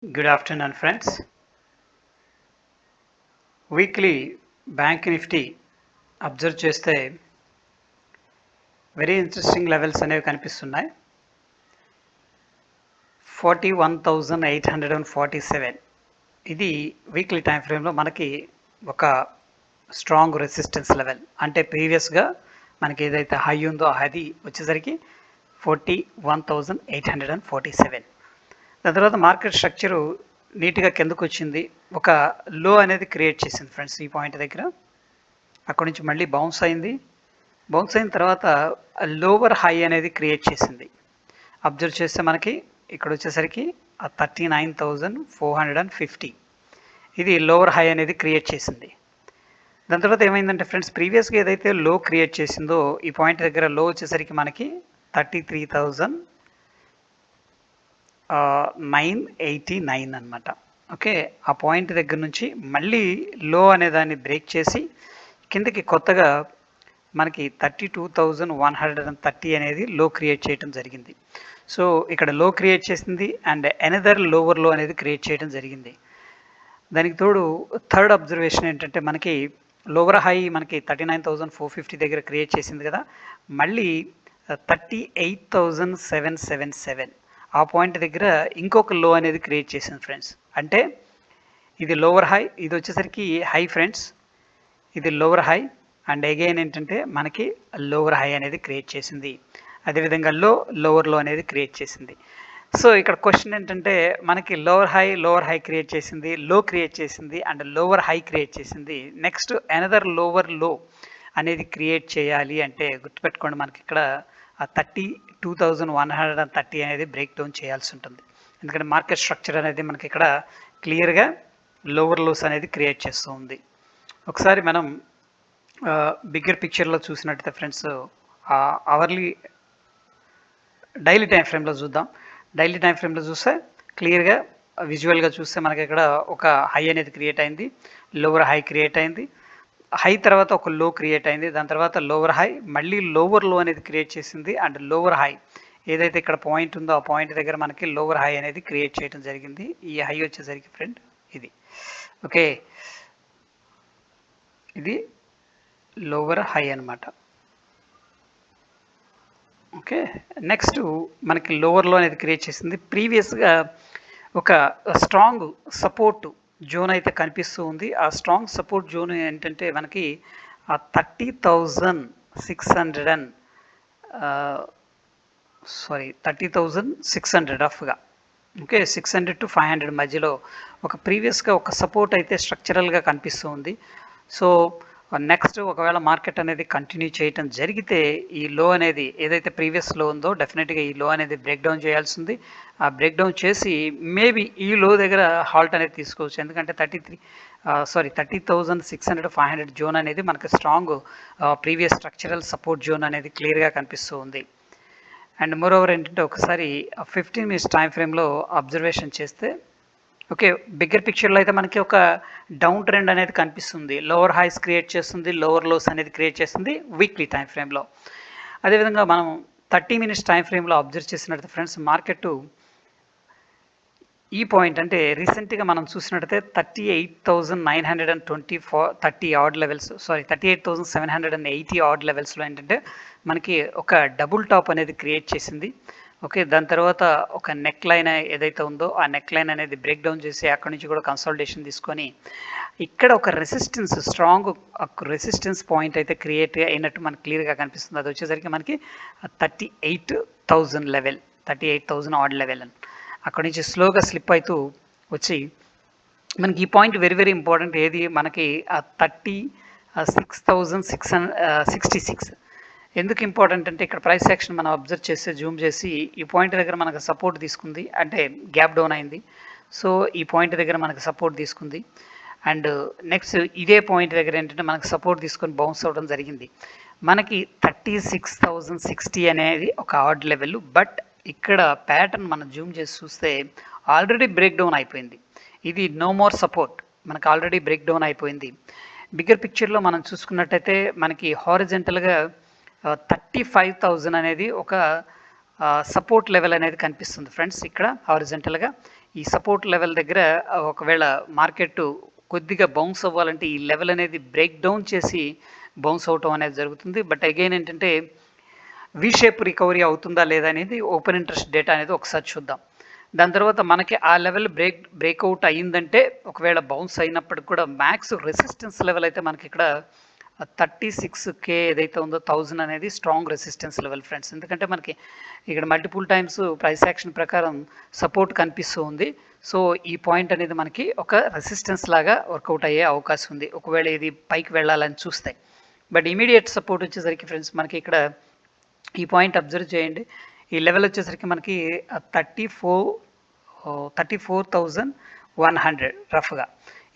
Good afternoon, friends. Weekly Bank Nifty observe చేస్తే very interesting levels అనేవి కనిపిస్తున్నాయి. 41,847 ఇది వీక్లీ టైం ఫ్రేమ్లో మనకి ఒక స్ట్రాంగ్ రెసిస్టెన్స్ లెవెల్. అంటే ప్రీవియస్గా మనకి ఏదైతే హై ఉందో అది వచ్చేసరికి 41,847. దాని తర్వాత మార్కెట్ స్ట్రక్చరు నీట్గా కిందకు వచ్చింది. ఒక లో అనేది క్రియేట్ చేసింది ఫ్రెండ్స్ ఈ పాయింట్ దగ్గర. అక్కడ నుంచి మళ్ళీ బౌన్స్ అయింది. బౌన్స్ అయిన తర్వాత లోవర్ హై అనేది క్రియేట్ చేసింది. అబ్జర్వ్ చేస్తే మనకి ఇక్కడ వచ్చేసరికి 39,450 ఇది లోవర్ హై అనేది క్రియేట్ చేసింది. దాని తర్వాత ఏమైందంటే ఫ్రెండ్స్, ప్రీవియస్గా ఏదైతే లో క్రియేట్ చేసిందో ఈ పాయింట్ దగ్గర లో వచ్చేసరికి మనకి 33,989 అనమాట. ఓకే, ఆ పాయింట్ దగ్గర నుంచి మళ్ళీ లో అనే దాన్ని బ్రేక్ చేసి కిందకి కొత్తగా మనకి 32,130 అనేది లో క్రియేట్ చేయడం జరిగింది. సో ఇక్కడ లో క్రియేట్ చేసింది అండ్ ఎనదర్ లోవర్ లో అనేది క్రియేట్ చేయడం జరిగింది. దానికి తోడు థర్డ్ అబ్జర్వేషన్ ఏంటంటే మనకి లోవర్ హై మనకి 39,450 దగ్గర క్రియేట్ చేసింది కదా, మళ్ళీ 38,777 ఆ పాయింట్ దగ్గర ఇంకొక లో అనేది క్రియేట్ చేసింది ఫ్రెండ్స్. అంటే ఇది లోవర్ హై, ఇది వచ్చేసరికి హై ఫ్రెండ్స్, ఇది లోవర్ హై అండ్ అగైన్ ఏంటంటే మనకి లోవర్ హై అనేది క్రియేట్ చేసింది. అదేవిధంగా లోవర్ లో అనేది క్రియేట్ చేసింది. సో ఇక్కడ క్వశ్చన్ ఏంటంటే మనకి లోవర్ హై క్రియేట్ చేసింది, లో క్రియేట్ చేసింది అండ్ లోవర్ హై క్రియేట్ చేసింది. నెక్స్ట్ అనదర్ లోవర్ లో అనేది క్రియేట్ చేయాలి అంటే గుర్తుపెట్టుకోండి, మనకి ఇక్కడ 32,130 అనేది బ్రేక్ డౌన్ చేయాల్సి ఉంటుంది. ఎందుకంటే మార్కెట్ స్ట్రక్చర్ అనేది మనకి ఇక్కడ క్లియర్గా లోవర్ లోస్ అనేది క్రియేట్ చేస్తూ ఉంది. ఒకసారి మనం బిగ్గర్ పిక్చర్లో చూసినట్టయితే ఫ్రెండ్స్, అవర్లీ డైలీ టైం ఫ్రేమ్లో చూద్దాం. డైలీ టైం ఫ్రేమ్లో చూస్తే క్లియర్గా విజువల్గా చూస్తే మనకి ఇక్కడ ఒక హై అనేది క్రియేట్ అయింది, లోవర్ హై క్రియేట్ అయింది, హై తర్వాత ఒక లో క్రియేట్ అయింది, దాని తర్వాత లోవర్ హై, మళ్ళీ లోవర్ లో అనేది క్రియేట్ చేసింది అండ్ లోవర్ హై ఏదైతే ఇక్కడ పాయింట్ ఉందో ఆ పాయింట్ దగ్గర మనకి లోవర్ హై అనేది క్రియేట్ చేయడం జరిగింది. ఈ హై వచ్చేసరికి ఫ్రెండ్ ఇది. ఓకే, ఇది లోవర్ హై అనమాట. ఓకే, నెక్స్ట్ మనకి లోవర్లో అనేది క్రియేట్ చేసింది. ప్రీవియస్గా ఒక స్ట్రాంగ్ సపోర్ట్ జోన్ అయితే కనిపిస్తూ ఉంది. ఆ స్ట్రాంగ్ సపోర్ట్ జోన్ ఏంటంటే మనకి 30,600 రఫ్గా. ఓకే, 600 to 500 మధ్యలో ఒక ప్రీవియస్గా ఒక సపోర్ట్ అయితే స్ట్రక్చరల్గా కనిపిస్తూ ఉంది. సో నెక్స్ట్ ఒకవేళ మార్కెట్ అనేది కంటిన్యూ చేయటం జరిగితే ఈ లో అనేది ఏదైతే ప్రీవియస్ లో ఉందో డెఫినెట్గా ఈ లో అనేది బ్రేక్ డౌన్ చేయాల్సింది. ఆ బ్రేక్ డౌన్ చేసి మేబీ ఈ లో దగ్గర హాల్ట్ అనేది తీసుకోవచ్చు. ఎందుకంటే 30,600 500 జోన్ అనేది మనకి strong previous structural support zone అనేది క్లియర్గా కనిపిస్తూ ఉంది. అండ్ మోర్ ఓవర్ ఏంటంటే ఒకసారి 15 మినిట్స్ టైం ఫ్రేమ్లో అబ్జర్వేషన్ చేస్తే ఓకే, బిగ్గర్ పిక్చర్లో అయితే మనకి ఒక డౌన్ ట్రెండ్ అనేది కనిపిస్తుంది. లోవర్ హైస్ క్రియేట్ చేస్తుంది, లోవర్ లోస్ అనేది క్రియేట్ చేస్తుంది వీక్లీ టైం ఫ్రేమ్లో. అదేవిధంగా మనం 30 మినిట్స్ టైం ఫ్రేమ్లో అబ్జర్వ్ చేసినట్టు ఫ్రెండ్స్, మార్కెట్ ఈ పాయింట్ అంటే రీసెంట్గా మనం చూసినట్టయితే 38,924 ఆడ్ లెవెల్స్ 38,780 ఆడ్ లెవెల్స్లో ఏంటంటే మనకి ఒక డబుల్ టాప్ అనేది క్రియేట్ చేసింది. ఓకే, దాని తర్వాత ఒక నెక్ లైన్ ఏదైతే ఉందో ఆ నెక్ లైన్ అనేది బ్రేక్ డౌన్ చేసి అక్కడి నుంచి కూడా కన్సల్టేషన్ తీసుకొని ఇక్కడ ఒక రెసిస్టెన్స్ స్ట్రాంగ్ రెసిస్టెన్స్ పాయింట్ అయితే క్రియేట్ అయినట్టు మనకి క్లియర్గా కనిపిస్తుంది. అది వచ్చేసరికి మనకి 38,000 లెవెల్, 38,000 ఆడ్ లెవెల్ అని అక్కడి నుంచి స్లోగా స్లిప్ అవుతూ వచ్చి మనకి ఈ పాయింట్ వెరీ వెరీ ఇంపార్టెంట్. ఏది మనకి 36,666 ఎందుకు ఇంపార్టెంట్ అంటే ఇక్కడ ప్రైస్ యాక్షన్ మనం అబ్జర్వ్ చేస్తే జూమ్ చేసి ఈ పాయింట్ దగ్గర మనకు సపోర్ట్ తీసుకుంది, అంటే గ్యాప్ డౌన్ అయింది. సో ఈ పాయింట్ దగ్గర మనకు సపోర్ట్ తీసుకుంది అండ్ నెక్స్ట్ ఇదే పాయింట్ దగ్గర ఏంటంటే మనకు సపోర్ట్ తీసుకొని బౌన్స్ అవ్వడం జరిగింది. మనకి 36,060 అనేది ఒక ఆడ్ లెవెల్. బట్ ఇక్కడ ప్యాటర్న్ మనం జూమ్ చేసి చూస్తే ఆల్రెడీ బ్రేక్ డౌన్ అయిపోయింది. ఇది నో మోర్ సపోర్ట్, మనకు ఆల్రెడీ బ్రేక్ డౌన్ అయిపోయింది. బిగ్గర్ పిక్చర్లో మనం చూసుకున్నట్టయితే మనకి హారిజెంటల్గా 35,000 అనేది ఒక సపోర్ట్ లెవెల్ అనేది కనిపిస్తుంది ఫ్రెండ్స్. ఇక్కడ హారిజంటల్గా ఈ సపోర్ట్ లెవెల్ దగ్గర ఒకవేళ మార్కెట్ కొద్దిగా బౌన్స్ అవ్వాలంటే ఈ లెవెల్ అనేది బ్రేక్ డౌన్ చేసి బౌన్స్ అవటం అనేది జరుగుతుంది. బట్ అగైన్ ఏంటంటే వి షేప్ రికవరీ అవుతుందా లేదా అనేది ఓపెన్ ఇంట్రెస్ట్ డేటా అనేది ఒకసారి చూద్దాం. దాని తర్వాత మనకి ఆ లెవెల్ బ్రేక్అవుట్ అయ్యిందంటే ఒకవేళ బౌన్స్ అయినప్పటికి కూడా మ్యాక్స్ రెసిస్టెన్స్ లెవెల్ అయితే మనకి ఇక్కడ 36K ఏదైతే ఉందో 1000 అనేది స్ట్రాంగ్ రెసిస్టెన్స్ లెవెల్ ఫ్రెండ్స్. ఎందుకంటే మనకి ఇక్కడ మల్టిపుల్ టైమ్స్ ప్రైస్ యాక్షన్ ప్రకారం సపోర్ట్ కనిపిస్తూ ఉంది. సో ఈ పాయింట్ అనేది మనకి ఒక రెసిస్టెన్స్ లాగా వర్కౌట్ అయ్యే అవకాశం ఉంది ఒకవేళ ఇది పైకి వెళ్ళాలని చూస్తే. బట్ ఇమీడియట్ సపోర్ట్ వచ్చేసరికి ఫ్రెండ్స్ మనకి ఇక్కడ ఈ పాయింట్ అబ్జర్వ్ చేయండి. ఈ లెవెల్ వచ్చేసరికి మనకి 34,100 రఫ్గా.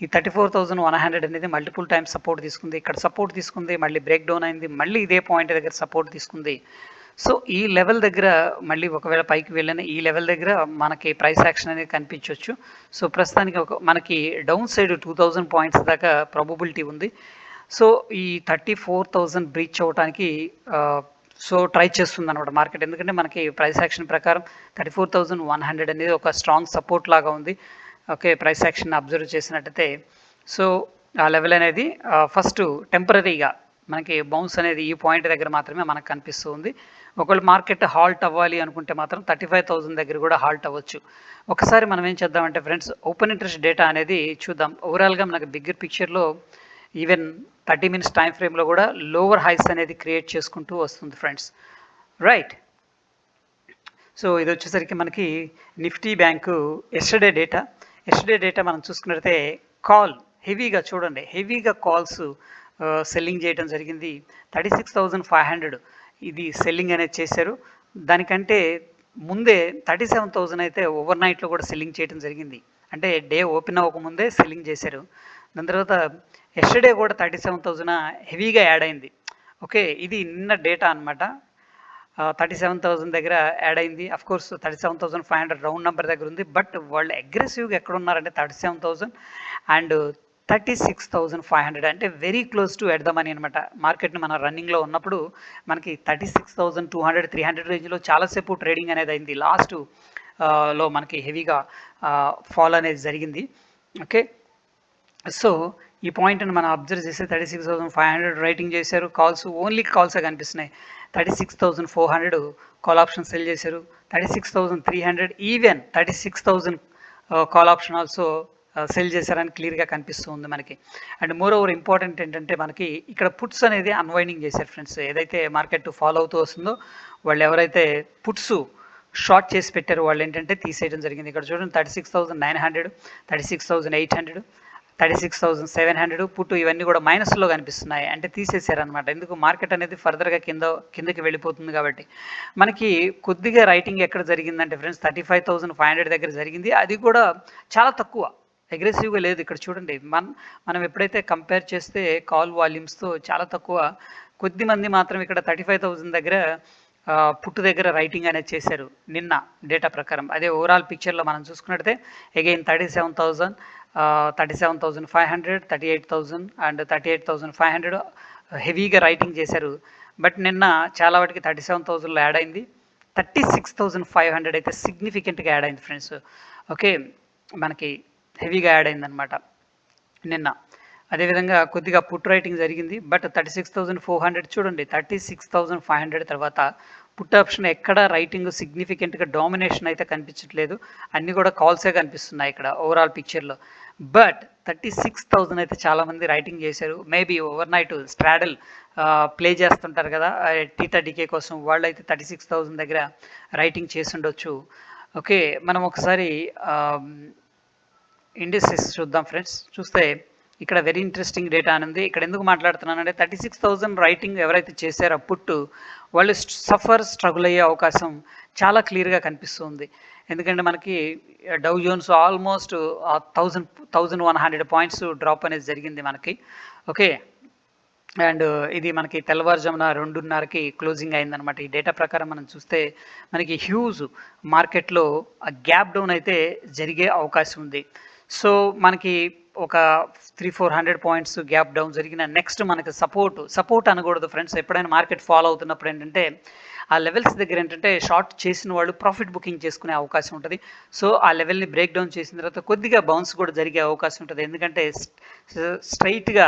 ఈ 34,100 అనేది మల్టిపుల్ టైమ్స్ సపోర్ట్ తీసుకుంది, ఇక్కడ సపోర్ట్ తీసుకుంది, మళ్ళీ బ్రేక్ డౌన్ అయింది, మళ్ళీ ఇదే పాయింట్ దగ్గర సపోర్ట్ తీసుకుంది. సో ఈ లెవెల్ దగ్గర మళ్ళీ ఒకవేళ పైకి వెళ్ళిన ఈ లెవెల్ దగ్గర మనకి ప్రైస్ యాక్షన్ అనేది కనిపించవచ్చు. సో ప్రస్తుతానికి మనకి డౌన్ సైడ్ 2000 పాయింట్స్ దాకా ప్రాబబిలిటీ ఉంది. సో ఈ 34,000 బ్రీచ్ అవ్వడానికి సో ట్రై చేస్తుంది అనమాట మార్కెట్. ఎందుకంటే మనకి ప్రైస్ యాక్షన్ ప్రకారం 34,100 అనేది ఒక స్ట్రాంగ్ సపోర్ట్ లాగా ఉంది. ఓకే, ప్రైస్ యాక్షన్ అబ్జర్వ్ చేసినట్టయితే సో ఆ లెవెల్ అనేది ఫస్ట్ టెంపరీగా మనకి బౌన్స్ అనేది ఈ పాయింట్ దగ్గర మాత్రమే మనకు కనిపిస్తూ ఉంది. ఒకవేళ మార్కెట్ హాల్ట్ అవ్వాలి అనుకుంటే మాత్రం 35,000 దగ్గర కూడా హాల్ట్ అవ్వచ్చు. ఒకసారి మనం ఏం చేద్దామంటే ఫ్రెండ్స్ ఓపెన్ ఇంట్రెస్ట్ డేటా అనేది చూద్దాం. ఓవరాల్గా మనకి బిగ్గర్ పిక్చర్లో ఈవెన్ 30 మినిట్స్ టైం ఫ్రేమ్లో కూడా లోవర్ హైస్ అనేది క్రియేట్ చేసుకుంటూ వస్తుంది ఫ్రెండ్స్. రైట్, సో ఇది వచ్చేసరికి మనకి నిఫ్టీ బ్యాంకు ఎస్టర్డే డేటా మనం చూసుకున్నట్లయితే కాల్ హెవీగా చూడండి, హెవీగా కాల్స్ సెల్లింగ్ చేయడం జరిగింది. 36,500 ఇది సెల్లింగ్ అనేది చేశారు. దానికంటే ముందే 37,000 అయితే ఓవర్ నైట్లో కూడా సెల్లింగ్ చేయడం జరిగింది. అంటే డే ఓపెన్ అవ్వకముందే సెల్లింగ్ చేశారు. దాని తర్వాత ఎస్టర్డే కూడా 37,000 హెవీగా యాడ్ అయింది. ఓకే, ఇది నిన్న డేటా అనమాట. 37,000 దగ్గర యాడ్ అయింది. అఫ్ కోర్స్ 37,500 రౌండ్ నెంబర్ దగ్గర ఉంది. బట్ వాళ్ళు అగ్రెసివ్గా ఎక్కడ ఉన్నారంటే 37,000 అండ్ 36,500 అంటే very close to at the money అనమాట. మార్కెట్ని మన రన్నింగ్లో ఉన్నప్పుడు మనకి 36,200 300 రేంజ్లో చాలాసేపు ట్రేడింగ్ అనేది అయింది. లాస్ట్ లో మనకి హెవీగా ఫాల్ అనేది జరిగింది. ఓకే, సో ఈ పాయింట్ని మనం అబ్జర్వ్ చేస్తే 36,500 రైటింగ్ చేశారు. కాల్స్ ఓన్లీ కాల్సే కనిపిస్తున్నాయి. 36,400 కాల్ ఆప్షన్ సెల్ చేశారు. 36,300 even 36,000 call option also cell చేశారని క్లియర్గా కనిపిస్తూ ఉంది మనకి. అండ్ మోర్ ఓవర్ ఇంపార్టెంట్ ఏంటంటే మనకి ఇక్కడ పుట్స్ అనేది అన్వైండింగ్ చేశారు ఫ్రెండ్స్. ఏదైతే మార్కెట్ ఫాలో అవుతూ వస్తుందో వాళ్ళు ఎవరైతే పుట్స్ షార్ట్ చేసి పెట్టారో వాళ్ళు ఏంటంటే తీసేయడం జరిగింది. ఇక్కడ చూడండి 36,900 36,800 36,700 పుట్టు ఇవన్నీ కూడా మైనస్లో కనిపిస్తున్నాయి. అంటే తీసేశారనమాట. ఎందుకు మార్కెట్ అనేది ఫర్దర్గా కిందకి వెళ్ళిపోతుంది కాబట్టి. మనకి కొద్దిగా రైటింగ్ ఎక్కడ జరిగిందంటే ఫ్రెండ్స్ 35,500 దగ్గర జరిగింది. అది కూడా చాలా తక్కువ, అగ్రెసివ్గా లేదు. ఇక్కడ చూడండి మనం ఎప్పుడైతే కంపేర్ చేస్తే కాల్ వాల్యూమ్స్తో చాలా తక్కువ, కొద్ది మంది మాత్రం ఇక్కడ 35,000 దగ్గర పుట్టు దగ్గర రైటింగ్ అనేది చేశారు నిన్న డేటా ప్రకారం. అదే ఓవరాల్ పిక్చర్లో మనం చూసుకున్నట్టయితే అగైన్ 37,000 37,500 38,000 అండ్ 38,500 హెవీగా రైటింగ్ చేశారు. బట్ నిన్న చాలా వాటికి 37,000లో యాడ్ అయింది. 36,500 అయితే సిగ్నిఫికెంట్గా యాడ్ అయింది ఫ్రెండ్స్. ఓకే, మనకి హెవీగా యాడ్ అయిందనమాట నిన్న. అదేవిధంగా కొద్దిగా పుట్ రైటింగ్ జరిగింది. బట్ 36,400 చూడండి, 36,500 తర్వాత పుట్ ఆప్షన్ ఎక్కడ రైటింగ్ సిగ్నిఫికెంట్గా డామినేషన్ అయితే కనిపించట్లేదు. అన్నీ కూడా కాల్సే కనిపిస్తున్నాయి ఇక్కడ ఓవరాల్ పిక్చర్లో. బట్ 36,000 అయితే చాలామంది రైటింగ్ చేశారు. Maybe over night straddle play చేస్తుంటారు కదా టీటా డికే కోసం, వాళ్ళు అయితే 36,000 దగ్గర రైటింగ్ చేసి ఉండొచ్చు. ఓకే, మనం ఒకసారి ఇండిసెస్ చూద్దాం ఫ్రెండ్స్. చూస్తే ఇక్కడ వెరీ ఇంట్రెస్టింగ్ డేటా అనేది. ఇక్కడ ఎందుకు మాట్లాడుతున్నానంటే 36,000 రైటింగ్ ఎవరైతే చేశారో పుట్టు వాళ్ళు స్ట్రగుల్ అయ్యే అవకాశం చాలా క్లియర్గా కనిపిస్తుంది. ఎందుకంటే మనకి Dow Jones almost 1,100 points drop అనేది జరిగింది మనకి. ఓకే, అండ్ ఇది మనకి తెల్లవారుజామున 2:30కి క్లోజింగ్ అయిందనమాట. ఈ డేటా ప్రకారం మనం చూస్తే మనకి హ్యూజ్ మార్కెట్లో గ్యాప్ డౌన్ అయితే జరిగే అవకాశం ఉంది. సో మనకి ఒక 300-400 పాయింట్స్ గ్యాప్ డౌన్ జరిగిన నెక్స్ట్ మనకి సపోర్ట్ అనకూడదు ఫ్రెండ్స్. ఎప్పుడైనా మార్కెట్ ఫాలో అవుతున్నప్పుడు ఏంటంటే ఆ లెవెల్స్ దగ్గర ఏంటంటే షార్ట్ చేసిన వాళ్ళు ప్రాఫిట్ బుకింగ్ చేసుకునే అవకాశం ఉంటుంది. సో ఆ లెవెల్ని బ్రేక్ డౌన్ చేసిన తర్వాత కొద్దిగా బౌన్స్ కూడా జరిగే అవకాశం ఉంటుంది. ఎందుకంటే స్ట్రైట్గా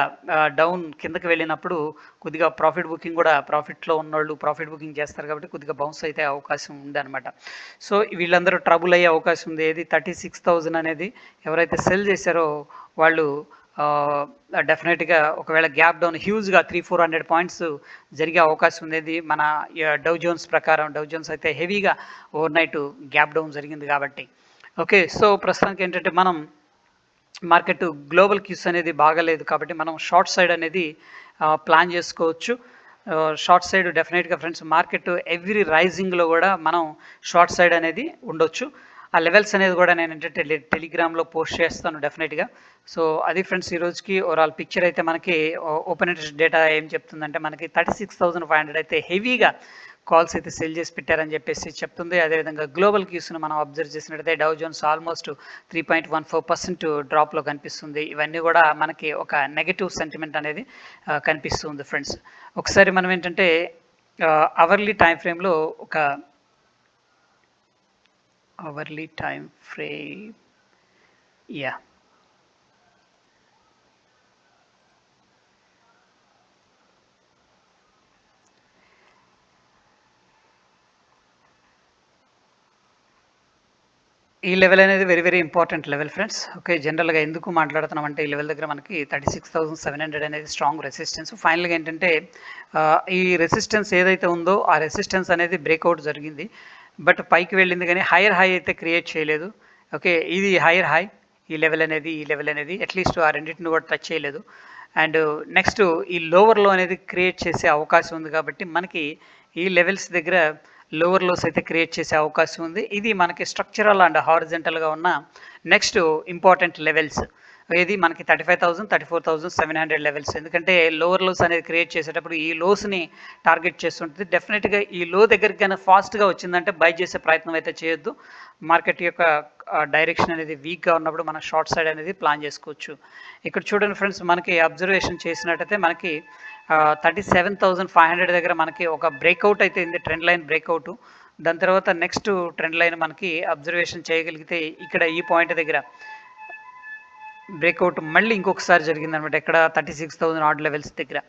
డౌన్ కిందకి వెళ్ళినప్పుడు కొద్దిగా ప్రాఫిట్ బుకింగ్ కూడా ప్రాఫిట్లో ఉన్నవాళ్ళు ప్రాఫిట్ బుకింగ్ చేస్తారు కాబట్టి కొద్దిగా బౌన్స్ అయితే అవకాశం ఉంది అనమాట. సో వీళ్ళందరూ ట్రబుల్ అయ్యే అవకాశం ఉంది. ఏది 36,000 అనేది ఎవరైతే సెల్ చేశారో వాళ్ళు డెఫినెట్గా ఒకవేళ గ్యాప్ డౌన్ హ్యూజ్గా 300-400 పాయింట్స్ జరిగే అవకాశం ఉంది. మన డౌ జోన్స్ ప్రకారం డౌ జోన్స్ అయితే హెవీగా ఓవర్ నైట్ గ్యాప్ డౌన్ జరిగింది కాబట్టి. ఓకే, సో ప్రస్తుతానికి ఏంటంటే మనం మార్కెట్ గ్లోబల్ క్యూస్ అనేది బాగాలేదు కాబట్టి మనం షార్ట్ సైడ్ అనేది ప్లాన్ చేసుకోవచ్చు. షార్ట్ సైడ్ డెఫినెట్గా ఫ్రెండ్స్ మార్కెట్ ఎవ్రీ రైజింగ్లో కూడా మనం షార్ట్ సైడ్ అనేది ఉండొచ్చు. ఆ లెవెల్స్ అనేది కూడా నేను ఏంటంటే టెలిగ్రామ్లో పోస్ట్ చేస్తాను డెఫినెట్గా. సో అది ఫ్రెండ్స్ ఈ రోజుకి ఓవరాల్ పిక్చర్ అయితే మనకి ఓపెన్ ఇంట్రెస్ట్ డేటా ఏం చెప్తుందంటే మనకి 36,500 అయితే హెవీగా కాల్స్ అయితే సెల్ చేసి పెట్టారని చెప్పేసి చెప్తుంది. అదేవిధంగా గ్లోబల్ క్యూస్ను మనం అబ్జర్వ్ చేసినట్టయితే డౌ జోన్స్ ఆల్మోస్ట్ 3.14% డ్రాప్లో కనిపిస్తుంది. ఇవన్నీ కూడా మనకి ఒక నెగటివ్ సెంటిమెంట్ అనేది కనిపిస్తుంది ఫ్రెండ్స్. ఒకసారి మనం ఏంటంటే అవర్లీ టైం ఫ్రేమ్లో ఒక అవర్లీ టైం ఫ్రేమ్ ఈ లెవెల్ అనేది very very important level friends. Okay, జనరల్గా ఎందుకు మాట్లాడుతున్నాం అంటే ఈ లెవెల్ దగ్గర మనకి 36,700 అనేది స్ట్రాంగ్ రెసిస్టెన్స్. ఫైనల్గా ఏంటంటే ఈ రెసిస్టెన్స్ ఏదైతే ఉందో ఆ రెసిస్టెన్స్ అనేది బ్రేక్అవుట్ జరిగింది, బట్ పైకి వెళ్ళింది కానీ హైయర్ హై అయితే క్రియేట్ చేయలేదు. ఓకే, ఇది హైయర్ హై, ఈ లెవెల్ అనేది అట్లీస్ట్ ఆ రెండింటిని కూడా టచ్ చేయలేదు. అండ్ నెక్స్ట్ ఈ లోవర్ లో అనేది క్రియేట్ చేసే అవకాశం ఉంది కాబట్టి మనకి ఈ లెవెల్స్ దగ్గర లోవర్ లోస్ అయితే క్రియేట్ చేసే అవకాశం ఉంది. ఇది మనకి స్ట్రక్చరల్ అండ్ హారిజెంటల్గా ఉన్న నెక్స్ట్ ఇంపార్టెంట్ లెవెల్స్. ఏది మనకి 35,000, 34,700 లెవెల్స్. ఎందుకంటే లోవర్ లోస్ అనేది క్రియేట్ చేసేటప్పుడు ఈ లోస్ని టార్గెట్ చేస్తుంటుంది. డెఫినెట్గా ఈ లో దగ్గరికి కానీ ఫాస్ట్గా వచ్చిందంటే బై చేసే ప్రయత్నం అయితే చేయొద్దు. మార్కెట్ యొక్క డైరెక్షన్ అనేది వీక్గా ఉన్నప్పుడు మనం షార్ట్ సైడ్ అనేది ప్లాన్ చేసుకోవచ్చు. ఇక్కడ చూడండి ఫ్రెండ్స్, మనకి అబ్జర్వేషన్ చేసినట్టయితే మనకి 37,500 దగ్గర మనకి ఒక బ్రేక్అవుట్ అయితే ఉంది, ట్రెండ్ లైన్ బ్రేక్అవుట్. దాని తర్వాత నెక్స్ట్ ట్రెండ్ లైన్ మనకి అబ్జర్వేషన్ చేయగలిగితే ఇక్కడ ఈ పాయింట్ దగ్గర బ్రేక్అవుట్ మళ్ళీ ఇంకొకసారి జరిగిందనమాట, ఇక్కడ 36,000 ఆడ్ లెవెల్స్ దగ్గర.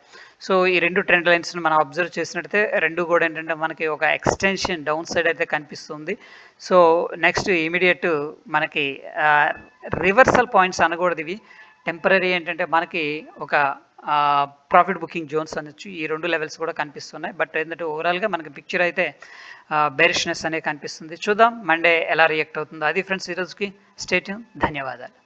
సో ఈ రెండు ట్రెండ్ లైన్స్ని మనం అబ్జర్వ్ చేసినట్టయితే రెండు కూడా ఏంటంటే మనకి ఒక ఎక్స్టెన్షన్ డౌన్ సైడ్ అయితే కనిపిస్తుంది. సో నెక్స్ట్ ఇమీడియట్ మనకి రివర్సల్ పాయింట్స్ అనకూడదు, ఇవి టెంపరీ. ఏంటంటే మనకి ఒక ప్రాఫిట్ బుకింగ్ జోన్స్ అనొచ్చు. ఈ రెండు లెవెల్స్ కూడా కనిపిస్తున్నాయి. బట్ ఏంటంటే ఓవరాల్గా మనకి పిక్చర్ అయితే బేరిష్నెస్ అనేది కనిపిస్తుంది. చూద్దాం మండే ఎలా రియాక్ట్ అవుతుందో. అది ఫ్రెండ్స్ ఈరోజుకి. Stay tune. ధన్యవాదాలు.